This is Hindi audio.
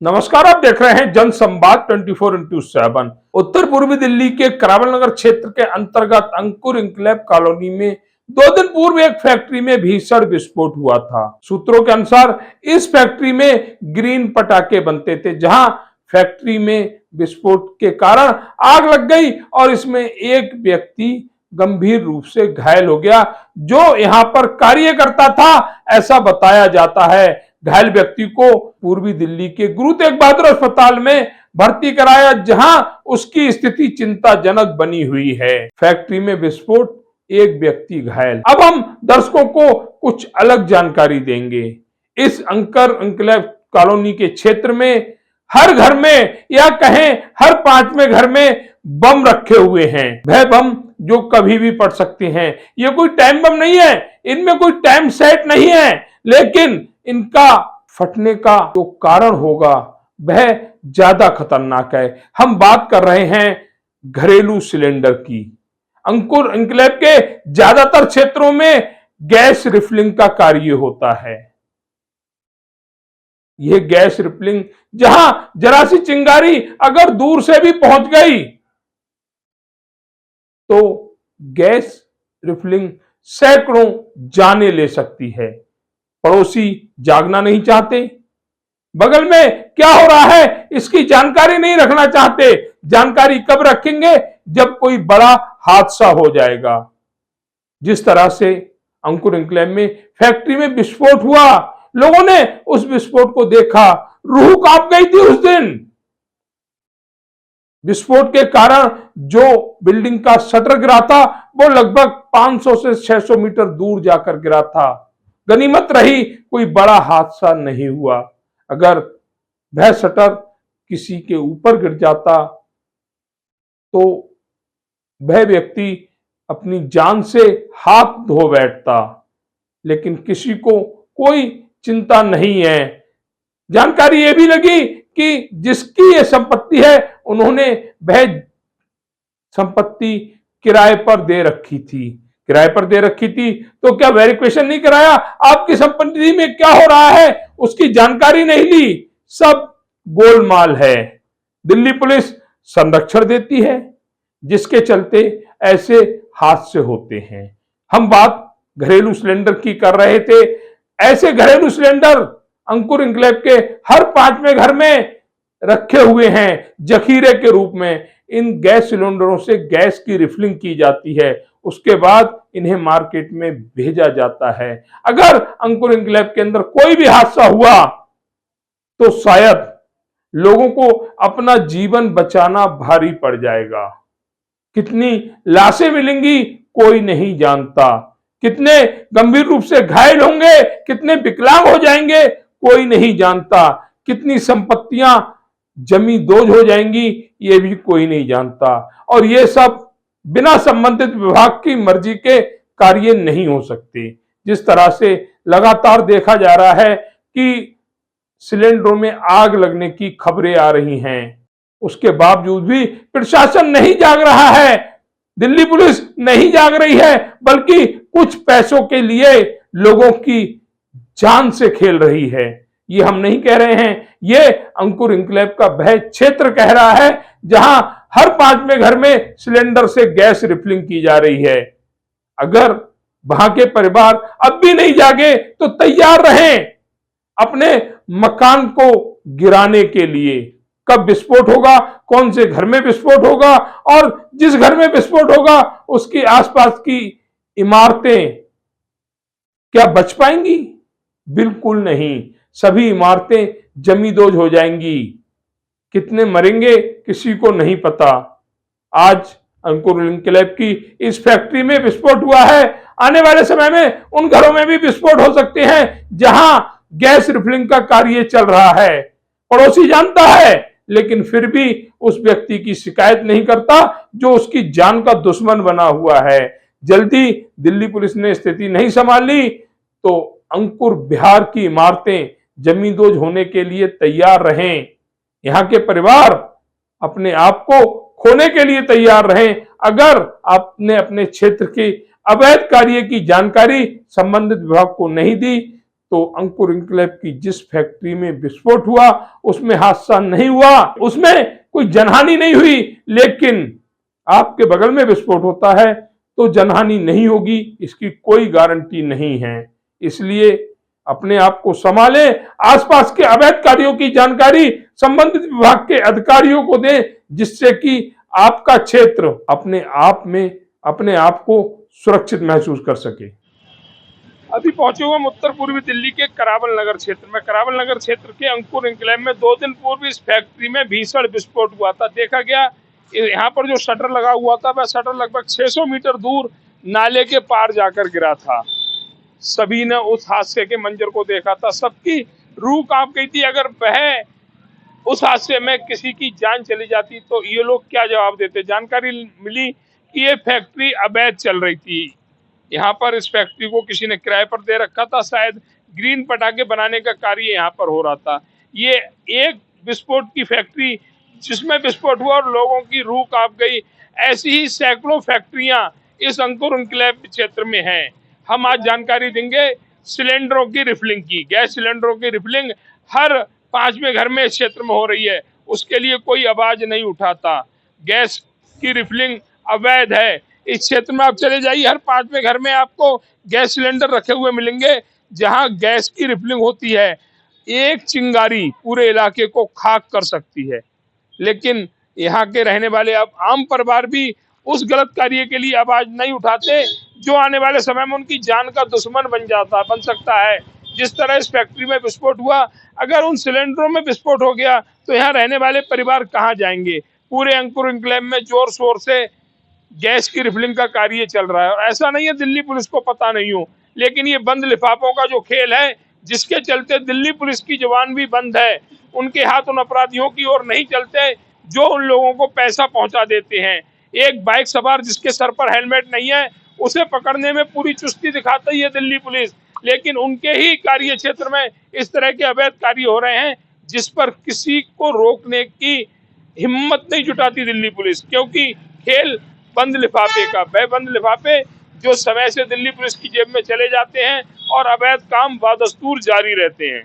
नमस्कार, आप देख रहे हैं जनसंवाद 24x7। उत्तर पूर्वी दिल्ली के करावल नगर क्षेत्र के अंतर्गत अंकुर इंक्लेव कॉलोनी में 2 दिन पूर्व एक फैक्ट्री में भीषण विस्फोट हुआ था। सूत्रों के अनुसार इस फैक्ट्री में ग्रीन पटाखे बनते थे, जहां फैक्ट्री में विस्फोट के कारण आग लग गई और इसमें एक व्यक्ति गंभीर रूप से घायल हो गया, जो यहां पर कार्य करता था, ऐसा बताया जाता है। घायल व्यक्ति को पूर्वी दिल्ली के गुरु तेग बहादुर अस्पताल में भर्ती कराया, जहां उसकी स्थिति चिंताजनक बनी हुई है। फैक्ट्री में विस्फोट, एक व्यक्ति घायल। अब हम दर्शकों को कुछ अलग जानकारी देंगे। इस अंकुर इंक्लेव कॉलोनी के क्षेत्र में हर घर में या कहें हर 5वें घर में बम रखे हुए हैं। वह बम जो कभी भी पड़ सकते हैं। ये कोई टाइम बम नहीं है, इनमें कोई टाइम सेट नहीं है, लेकिन इनका फटने का जो कारण होगा वह ज्यादा खतरनाक है। हम बात कर रहे हैं घरेलू सिलेंडर की। अंकुर इंक्लेव के ज्यादातर क्षेत्रों में गैस रिफिलिंग का कार्य होता है। यह गैस रिफिलिंग जहां जरा सी चिंगारी अगर दूर से भी पहुंच गई तो गैस रिफिलिंग सैकड़ों जाने ले सकती है। पड़ोसी जागना नहीं चाहते, बगल में क्या हो रहा है इसकी जानकारी नहीं रखना चाहते। जानकारी कब रखेंगे? जब कोई बड़ा हादसा हो जाएगा। जिस तरह से अंकुर इंक्लेव में फैक्ट्री में विस्फोट हुआ, लोगों ने उस विस्फोट को देखा, रूह कांप गई थी उस दिन। विस्फोट के कारण जो बिल्डिंग का शटर गिरा था वो लगभग 500 से 600 मीटर दूर जाकर गिरा था। गनीमत रही कोई बड़ा हादसा नहीं हुआ। अगर वह शटर किसी के ऊपर गिर जाता तो वह व्यक्ति अपनी जान से हाथ धो बैठता, लेकिन किसी को कोई चिंता नहीं है। जानकारी यह भी लगी कि जिसकी यह संपत्ति है, उन्होंने वह संपत्ति किराए पर दे रखी थी। किराए पर दे रखी थी तो क्या वेरिफिकेशन नहीं कराया? आपकी संपत्ति में क्या हो रहा है उसकी जानकारी नहीं ली। सब गोलमाल है। दिल्ली पुलिस संरक्षण देती है, जिसके चलते ऐसे हादसे होते हैं। हम बात घरेलू सिलेंडर की कर रहे थे। ऐसे घरेलू सिलेंडर अंकुर इंक्लेव के हर 5वें घर में रखे हुए हैं जखीरे के रूप में। इन गैस सिलेंडरों से गैस की रिफिलिंग की जाती है, उसके बाद इन्हें मार्केट में भेजा जाता है। अगर अंकुर इंक्लेव के अंदर कोई भी हादसा हुआ तो शायद लोगों को अपना जीवन बचाना भारी पड़ जाएगा। कितनी लाशें मिलेंगी कोई नहीं जानता, कितने गंभीर रूप से घायल होंगे, कितने विकलांग हो जाएंगे कोई नहीं जानता, कितनी संपत्तियां जमी दोज हो जाएंगी ये भी कोई नहीं जानता। और ये सब बिना संबंधित विभाग की मर्जी के कार्य नहीं हो सकते। जिस तरह से लगातार देखा जा रहा है कि सिलेंडरों में आग लगने की खबरें आ रही हैं, उसके बावजूद भी प्रशासन नहीं जाग रहा है, दिल्ली पुलिस नहीं जाग रही है, बल्कि कुछ पैसों के लिए लोगों की जान से खेल रही है। ये हम नहीं कह रहे हैं, ये अंकुर इंक्लेव का वह क्षेत्र कह रहा है जहां हर 5वें घर में सिलेंडर से गैस रिफिलिंग की जा रही है। अगर वहां के परिवार अब भी नहीं जागे तो तैयार रहें अपने मकान को गिराने के लिए। कब विस्फोट होगा, कौन से घर में विस्फोट होगा, और जिस घर में विस्फोट होगा उसके आसपास की इमारतें क्या बच पाएंगी? बिल्कुल नहीं, सभी इमारतें जमींदोज हो जाएंगी। कितने मरेंगे किसी को नहीं पता। आज अंकुर इंक्लेव की इस फैक्ट्री में विस्फोट हुआ है, आने वाले समय में उन घरों में भी विस्फोट हो सकते हैं जहां गैस रिफिलिंग का कार्य चल रहा है। पड़ोसी जानता है, लेकिन फिर भी उस व्यक्ति की शिकायत नहीं करता जो उसकी जान का दुश्मन बना हुआ है। जल्दी दिल्ली पुलिस ने स्थिति नहीं संभाल ली तो अंकुर बिहार की इमारतें जमींदोज होने के लिए तैयार रहें। यहाँ के परिवार अपने आप को खोने के लिए तैयार रहें। अगर आपने अपने क्षेत्र के अवैध कार्य की जानकारी संबंधित विभाग को नहीं दी तो अंकुर इंकलैब की जिस फैक्ट्री में विस्फोट हुआ उसमें हादसा नहीं हुआ, उसमें कोई जनहानि नहीं हुई, लेकिन आपके बगल में विस्फोट होता है तो जनहानि नहीं होगी, इसकी कोई गारंटी नहीं है। इसलिए अपने आप को संभालें, आसपास के अवैध कार्यों की जानकारी संबंधित विभाग के अधिकारियों को दें, जिससे कि आपका क्षेत्र अपने आप को सुरक्षित महसूस कर सके। अभी पहुंचे हुए हम उत्तर पूर्वी दिल्ली के करावल नगर क्षेत्र में। करावल नगर क्षेत्र के अंकुर इंक्लेव में 2 दिन पूर्व इस फैक्ट्री में भीषण विस्फोट हुआ था। देखा गया यहाँ पर जो शटर लगा हुआ था वह शटर लगभग 600 मीटर दूर नाले के पार जाकर गिरा था। सभी ने उस हादसे के मंजर को देखा था, सबकी रूह कांप गई थी। अगर वह उस हादसे में किसी की जान चली जाती तो ये लोग क्या जवाब देते। जानकारी मिली कि ये फैक्ट्री अवैध चल रही थी। यहाँ पर इस फैक्ट्री को किसी ने किराए पर दे रखा था, शायद ग्रीन पटाखे बनाने का कार्य यहाँ पर हो रहा था। ये एक विस्फोट की फैक्ट्री जिसमें विस्फोट हुआ और लोगों की रूह कांप गई, ऐसी ही सैकड़ों फैक्ट्रियां इस अंकुर इंक्लेव क्षेत्र में हैं। हम आज जानकारी देंगे सिलेंडरों की रिफिलिंग की। गैस सिलेंडरों की रिफिलिंग हर 5वें घर में इस क्षेत्र में हो रही है, उसके लिए कोई आवाज नहीं उठाता। गैस की रिफिलिंग अवैध है। इस क्षेत्र में आप चले जाइए, हर 5वें घर में आपको गैस सिलेंडर रखे हुए मिलेंगे जहां गैस की रिफिलिंग होती है। एक चिंगारी पूरे इलाके को खाक कर सकती है, लेकिन यहाँ के रहने वाले अब आम परिवार भी उस गलत कार्य के लिए आवाज नहीं उठाते जो आने वाले समय में उनकी जान का दुश्मन बन सकता है। जिस तरह इस फैक्ट्री में विस्फोट हुआ, अगर उन सिलेंडरों में विस्फोट हो गया तो यहाँ रहने वाले परिवार कहाँ जाएंगे। पूरे अंकुर इंक्लेव में जोर शोर से गैस की रिफिलिंग का कार्य चल रहा है और ऐसा नहीं है दिल्ली पुलिस को पता नहीं हो, लेकिन ये बंद लिफाफों का जो खेल है जिसके चलते दिल्ली पुलिस की जुबान भी बंद है। उनके हाथ उन अपराधियों की ओर नहीं चलते जो उन लोगों को पैसा पहुंचा देते हैं। एक बाइक सवार जिसके सर पर हेलमेट नहीं है उसे पकड़ने में पूरी चुस्ती दिखाती है दिल्ली पुलिस, लेकिन उनके ही कार्य क्षेत्र में इस तरह के अवैध कार्य हो रहे हैं जिस पर किसी को रोकने की हिम्मत नहीं जुटाती दिल्ली पुलिस, क्योंकि खेल बंद लिफाफे का। वह बंद लिफाफे जो समय से दिल्ली पुलिस की जेब में चले जाते हैं और अवैध काम बदस्तूर जारी रहते हैं।